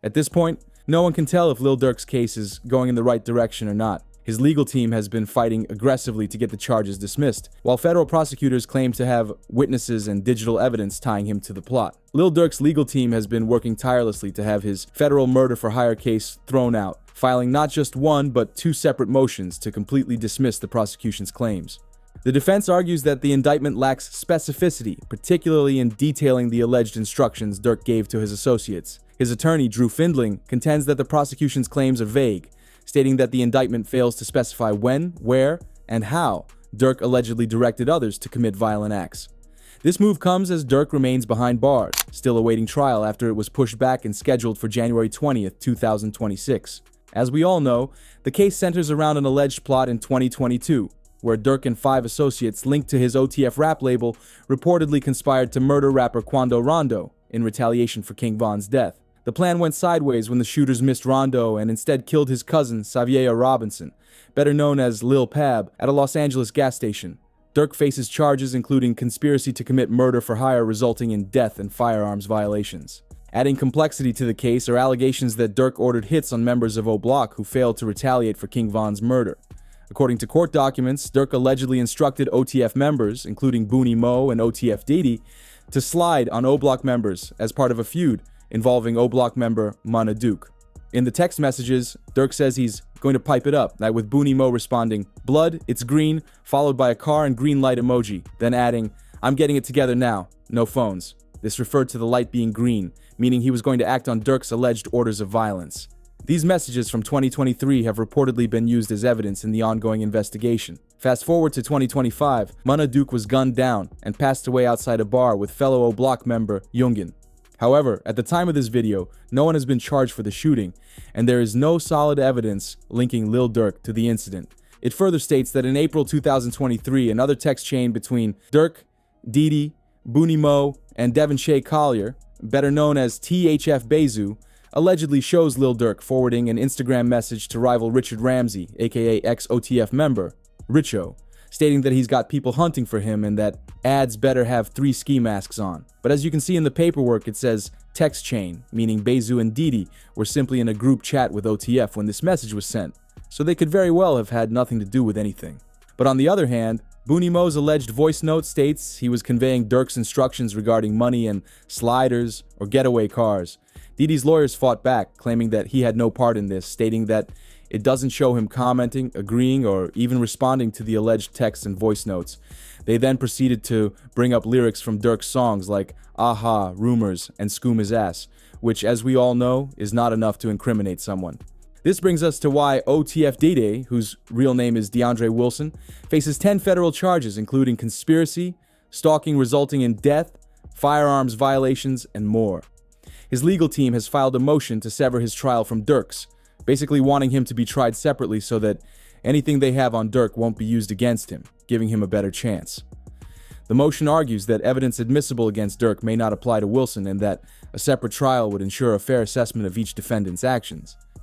At this point, no one can tell if Lil Durk's case is going in the right direction or not. His legal team has been fighting aggressively to get the charges dismissed, while federal prosecutors claim to have witnesses and digital evidence tying him to the plot. Lil Durk's legal team has been working tirelessly to have his federal murder-for-hire case thrown out, filing not just one but two separate motions to completely dismiss the prosecution's claims. The defense argues that the indictment lacks specificity, particularly in detailing the alleged instructions Durk gave to his associates. His attorney, Drew Findling, contends that the prosecution's claims are vague, stating that the indictment fails to specify when, where, and how Durk allegedly directed others to commit violent acts. This move comes as Durk remains behind bars, still awaiting trial after it was pushed back and scheduled for January 20th, 2026. As we all know, the case centers around an alleged plot in 2022, where Durk and 5 associates linked to his OTF rap label reportedly conspired to murder rapper Quando Rondo in retaliation for King Von's death. The plan went sideways when the shooters missed Rondo and instead killed his cousin, Xavier Robinson, better known as Lil Pab, at a Los Angeles gas station. Durk faces charges including conspiracy to commit murder for hire resulting in death and firearms violations. Adding complexity to the case are allegations that Durk ordered hits on members of O Block who failed to retaliate for King Von's murder. According to court documents, Durk allegedly instructed OTF members, including Booney Mo and OTF Dede, to slide on O Block members as part of a feud involving O Block member Munna. In the text messages, Durk says he's going to pipe it up, with Booney Mo responding, "Blood, it's green," followed by a car and green light emoji, then adding, "I'm getting it together now, no phones." This referred to the light being green, meaning he was going to act on Durk's alleged orders of violence. These messages from 2023 have reportedly been used as evidence in the ongoing investigation. Fast forward to 2025, Munna was gunned down and passed away outside a bar with fellow O Block member Youngin. However, at the time of this video, no one has been charged for the shooting, and there is no solid evidence linking Lil Durk to the incident. It further states that in April 2023, another text chain between Durk, Dede, Booney Mo, and Devin Shea Collier, better known as THF Bezu, allegedly shows Lil Durk forwarding an Instagram message to rival Richard Ramsey, aka ex-OTF member, Richo, stating that he's got people hunting for him and that ads better have 3 ski masks on. But as you can see in the paperwork, it says text chain, meaning Bezu and Dede were simply in a group chat with OTF when this message was sent, so they could very well have had nothing to do with anything. But on the other hand, Booney Mo's alleged voice note states he was conveying Durk's instructions regarding money and sliders or getaway cars. Dede's lawyers fought back, claiming that he had no part in this, stating that it doesn't show him commenting, agreeing, or even responding to the alleged texts and voice notes. They then proceeded to bring up lyrics from Durk's songs like Aha, Rumors, and Scoom His Ass, which, as we all know, is not enough to incriminate someone. This brings us to why OTF Dede, whose real name is DeAndre Wilson, faces 10 federal charges including conspiracy, stalking resulting in death, firearms violations, and more. His legal team has filed a motion to sever his trial from Durk's, basically wanting him to be tried separately so that anything they have on Durk won't be used against him, giving him a better chance. The motion argues that evidence admissible against Durk may not apply to Wilson and that a separate trial would ensure a fair assessment of each defendant's actions.